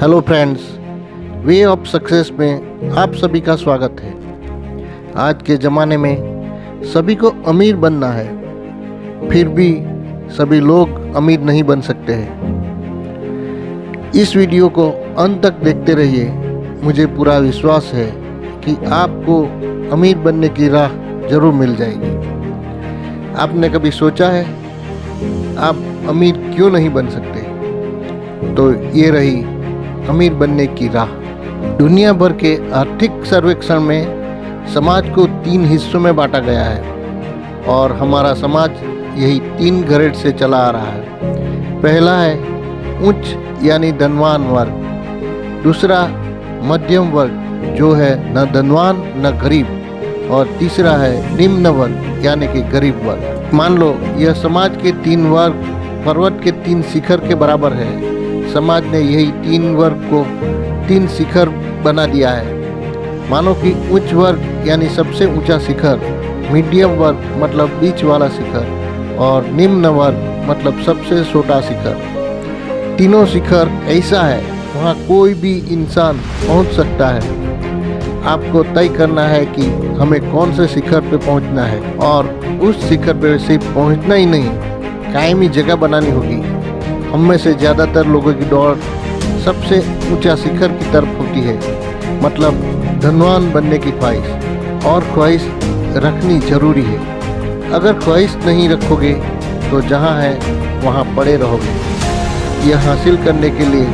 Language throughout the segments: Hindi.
Hello friends, way of success में आप सभी का स्वागत है। आज के ज़माने में सभी को अमीर बनना है, फिर भी सभी लोग अमीर नहीं बन सकते हैं। इस वीडियो को अंत तक देखते रहिए। मुझे पूरा विश्वास है कि आपको अमीर बनने की राह जरूर मिल जाएगी। आपने कभी सोचा है आप अमीर क्यों नहीं बन सकते? तो ये रही अमीर बनने की राह। दुनिया भर के आर्थिक सर्वेक्षण में समाज को 3 हिस्सों में बांटा गया है और हमारा समाज यही 3 ग्रेड से चला आ रहा है। पहला है उच्च यानी धनवान वर्ग, दूसरा मध्यम वर्ग जो है न धनवान न गरीब, और तीसरा है निम्न वर्ग यानी कि गरीब वर्ग। मान लो यह समाज के 3 वर्ग पर्वत के 3 शिखर के बराबर है। समाज ने यही 3 वर्ग को 3 शिखर बना दिया है। मानो कि उच्च वर्ग यानी सबसे ऊंचा शिखर, मीडियम वर्ग मतलब बीच वाला शिखर, और निम्न वर्ग मतलब सबसे छोटा शिखर। तीनों शिखर ऐसा है वहाँ कोई भी इंसान पहुँच सकता है। आपको तय करना है कि हमें कौन से शिखर पे पहुँचना है, और उस शिखर पे सिर्फ पहुँचना ही नहीं, कायमी जगह बनानी होगी। हम में से ज़्यादातर लोगों की दौड़ सबसे ऊंचा शिखर की तरफ होती है, मतलब धनवान बनने की ख्वाहिश। और ख्वाहिश रखनी जरूरी है। अगर ख्वाहिश नहीं रखोगे तो जहाँ है वहाँ पड़े रहोगे। यह हासिल करने के लिए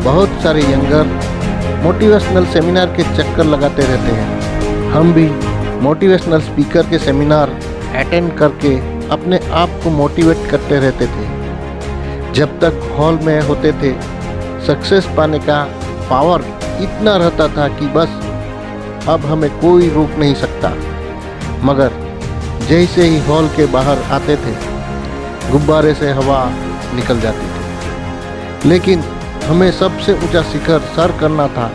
बहुत सारे यंगर मोटिवेशनल सेमिनार के चक्कर लगाते रहते हैं। हम भी मोटिवेशनल स्पीकर के सेमिनार अटेंड करके अपने आप को मोटिवेट करते रहते थे। जब तक हॉल में होते थे, सक्सेस पाने का पावर इतना रहता था कि बस अब हमें कोई रोक नहीं सकता। मगर जैसे ही हॉल के बाहर आते थे, गुब्बारे से हवा निकल जाती थी। लेकिन हमें सबसे ऊंचा शिखर सर करना था।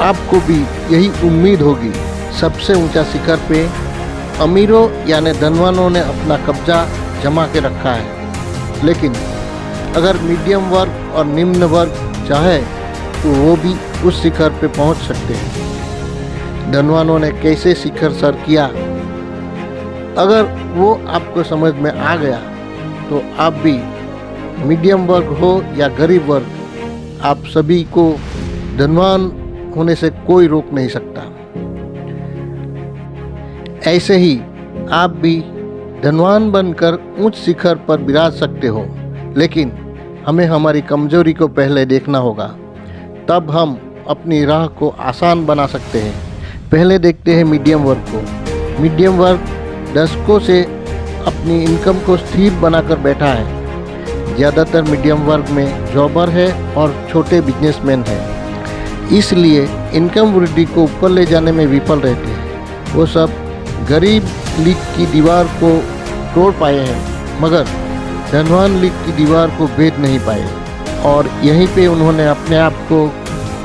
आपको भी यही उम्मीद होगी। सबसे ऊंचा शिखर पे अमीरों यानी धनवानों ने अपना कब्जा जमा के रखा है। लेकिन अगर मीडियम वर्ग और निम्न वर्ग चाहे तो वो भी उस शिखर पे पहुंच सकते हैं। धनवानों ने कैसे शिखर सर किया, अगर वो आपको समझ में आ गया तो आप भी मीडियम वर्ग हो या गरीब वर्ग, आप सभी को धनवान होने से कोई रोक नहीं सकता। ऐसे ही आप भी धनवान बनकर उच्च शिखर पर विराज सकते हो। लेकिन हमें हमारी कमजोरी को पहले देखना होगा, तब हम अपनी राह को आसान बना सकते हैं। पहले देखते हैं मीडियम वर्ग को। मीडियम वर्ग दशकों से अपनी इनकम को स्थिर बनाकर बैठा है। ज़्यादातर मीडियम वर्ग में जॉबर है और छोटे बिजनेसमैन हैं, इसलिए इनकम वृद्धि को ऊपर ले जाने में विफल रहते हैं। वो सब गरीब लीग की दीवार को तोड़ पाए हैं, मगर धनवान लीग की दीवार को भेद नहीं पाए, और यहीं पे उन्होंने अपने आप को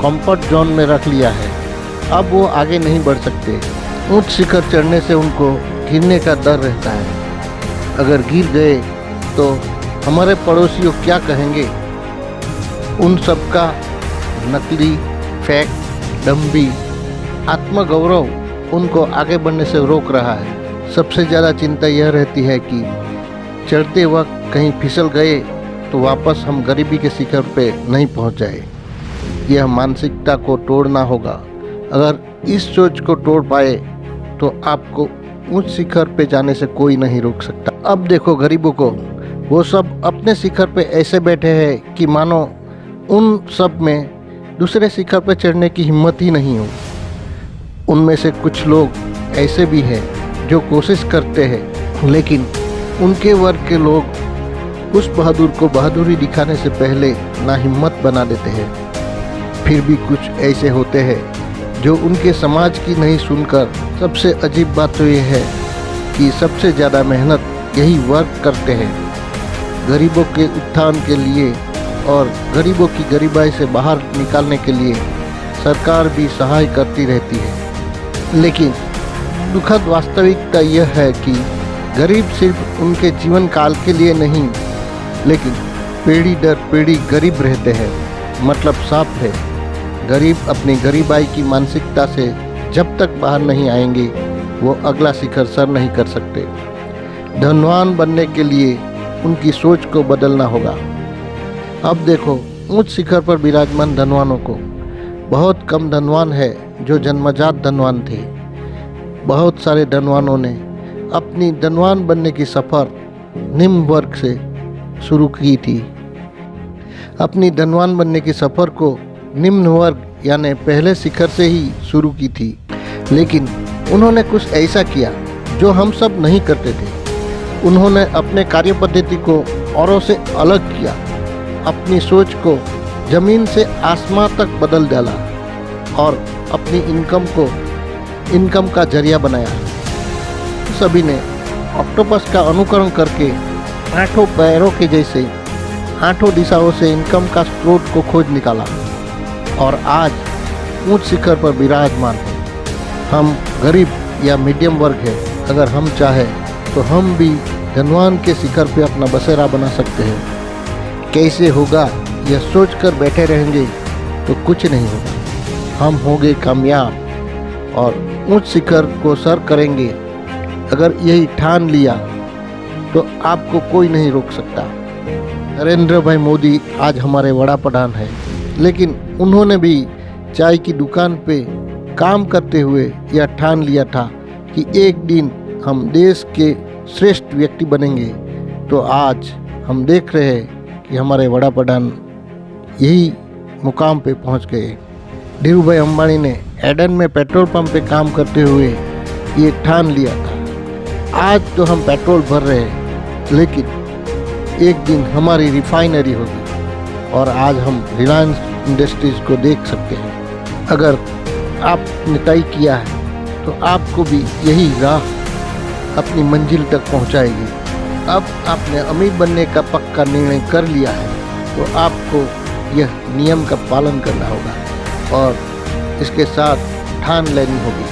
कंफर्ट जोन में रख लिया है। अब वो आगे नहीं बढ़ सकते। उच्च शिखर चढ़ने से उनको गिरने का डर रहता है। अगर गिर गए तो हमारे पड़ोसियों क्या कहेंगे? उन सब का नकली, फेक, डम्बी आत्मगौरव उनको आगे बढ़ने से रोक रहा है। सबसे ज़्यादा चिंता यह रहती है कि चढ़ते वक्त कहीं फिसल गए तो वापस हम गरीबी के शिखर पे नहीं पहुंच जाए। यह मानसिकता को तोड़ना होगा। अगर इस सोच को तोड़ पाए तो आपको उस शिखर पे जाने से कोई नहीं रोक सकता। अब देखो गरीबों को, वो सब अपने शिखर पे ऐसे बैठे हैं कि मानो उन सब में दूसरे शिखर पे चढ़ने की हिम्मत ही नहीं हो। उनमें से कुछ लोग ऐसे भी हैं जो कोशिश करते हैं, लेकिन उनके वर्ग के लोग उस बहादुर को बहादुरी दिखाने से पहले नाहिम्मत बना देते हैं। फिर भी कुछ ऐसे होते हैं जो उनके समाज की नहीं सुनकर, सबसे अजीब बात तो यह है कि सबसे ज़्यादा मेहनत यही वर्ग करते हैं। गरीबों के उत्थान के लिए और गरीबों की गरीबाई से बाहर निकालने के लिए सरकार भी सहाय करती रहती है। लेकिन दुखद वास्तविकता यह है कि गरीब सिर्फ उनके जीवन काल के लिए नहीं, लेकिन पीढ़ी दर पीढ़ी गरीब रहते हैं। मतलब साफ है, गरीब अपनी गरीबाई की मानसिकता से जब तक बाहर नहीं आएंगे वो अगला शिखर सर नहीं कर सकते। धनवान बनने के लिए उनकी सोच को बदलना होगा। अब देखो उच्च शिखर पर विराजमान धनवानों को। बहुत कम धनवान है जो जन्मजात धनवान थे। बहुत सारे धनवानों ने अपनी धनवान बनने की सफ़र निम्न वर्ग से शुरू की थी। अपनी धनवान बनने की सफ़र को निम्न वर्ग यानी पहले शिखर से ही शुरू की थी, लेकिन उन्होंने कुछ ऐसा किया जो हम सब नहीं करते थे। उन्होंने अपने कार्य पद्धति को औरों से अलग किया, अपनी सोच को ज़मीन से आसमां तक बदल डाला और अपनी इनकम का जरिया बनाया। सभी ने ऑक्टोपस का अनुकरण करके 8 पैरों के जैसे 8 दिशाओं से इनकम का स्रोत को खोज निकाला और आज उच्च शिखर पर विराजमान है। हम गरीब या मीडियम वर्ग है, अगर हम चाहें तो हम भी धनवान के शिखर पे अपना बसेरा बना सकते हैं। कैसे होगा यह सोचकर बैठे रहेंगे तो कुछ नहीं होगा। हम होंगे कामयाब और उच्च शिखर को सर करेंगे। अगर यही ठान लिया तो आपको कोई नहीं रोक सकता। नरेंद्र भाई मोदी आज हमारे वड़ा प्रधान हैं, लेकिन उन्होंने भी चाय की दुकान पे काम करते हुए यह ठान लिया था कि एक दिन हम देश के श्रेष्ठ व्यक्ति बनेंगे। तो आज हम देख रहे हैं कि हमारे वड़ा प्रधान यही मुकाम पे पहुंच गए। धीरू भाई अंबानी ने एडन में पेट्रोल पंप पे काम करते हुए ये ठान लिया था। आज तो हम पेट्रोल भर रहे हैं, लेकिन एक दिन हमारी रिफाइनरी होगी और आज हम रिलायंस इंडस्ट्रीज़ को देख सकते हैं। अगर आपने तय किया है तो आपको भी यही राह अपनी मंजिल तक पहुंचाएगी। अब आपने अमीर बनने का पक्का निर्णय कर लिया है तो आपको यह नियम का पालन करना होगा और इसके साथ ठान लेनी होगी।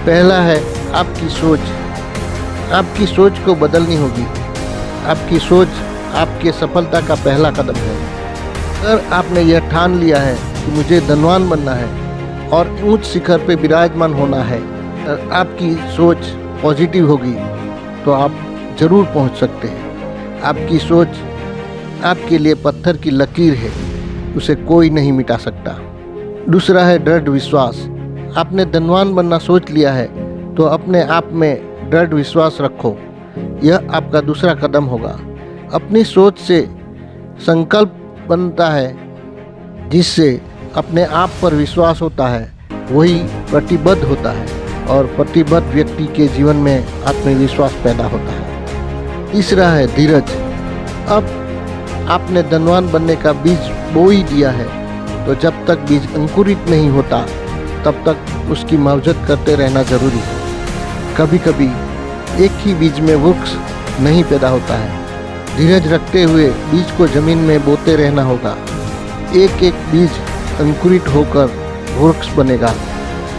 पहला है आपकी सोच। आपकी सोच को बदलनी होगी। आपकी सोच आपके सफलता का पहला कदम है। अगर आपने यह ठान लिया है कि मुझे धनवान बनना है और उच्च शिखर पे विराजमान होना है, अगर आपकी सोच पॉजिटिव होगी तो आप जरूर पहुंच सकते हैं। आपकी सोच आपके लिए पत्थर की लकीर है, उसे कोई नहीं मिटा सकता। दूसरा है दृढ़ विश्वास। आपने धनवान बनना सोच लिया है तो अपने आप में दृढ़ विश्वास रखो। यह आपका दूसरा कदम होगा। अपनी सोच से संकल्प बनता है, जिससे अपने आप पर विश्वास होता है, वही प्रतिबद्ध होता है और प्रतिबद्ध व्यक्ति के जीवन में आत्मविश्वास पैदा होता है। तीसरा है धीरज। अब आपने धनवान बनने का बीज बो ही दिया है, तो जब तक बीज अंकुरित नहीं होता तब तक उसकी मावजत करते रहना जरूरी है। कभी कभी एक ही बीज में वृक्ष नहीं पैदा होता है। धीरज रखते हुए बीज को जमीन में बोते रहना होगा। एक एक बीज अंकुरित होकर वृक्ष बनेगा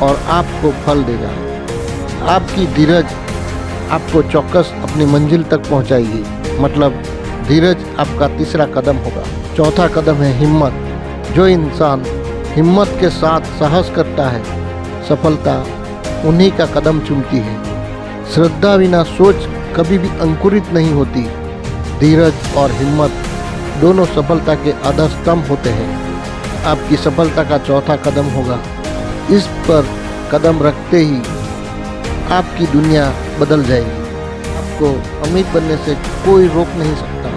और आपको फल देगा। आपकी धीरज आपको चौकस अपनी मंजिल तक पहुंचाएगी। मतलब धीरज आपका तीसरा कदम होगा। चौथा कदम है हिम्मत। जो इंसान हिम्मत के साथ साहस करता है, सफलता उन्हीं का कदम चूमती है। श्रद्धा बिना सोच कभी भी अंकुरित नहीं होती। धीरज और हिम्मत दोनों सफलता के आधार स्तंभ होते हैं। आपकी सफलता का चौथा कदम होगा। इस पर कदम रखते ही आपकी दुनिया बदल जाएगी। आपको अमीर बनने से कोई रोक नहीं सकता।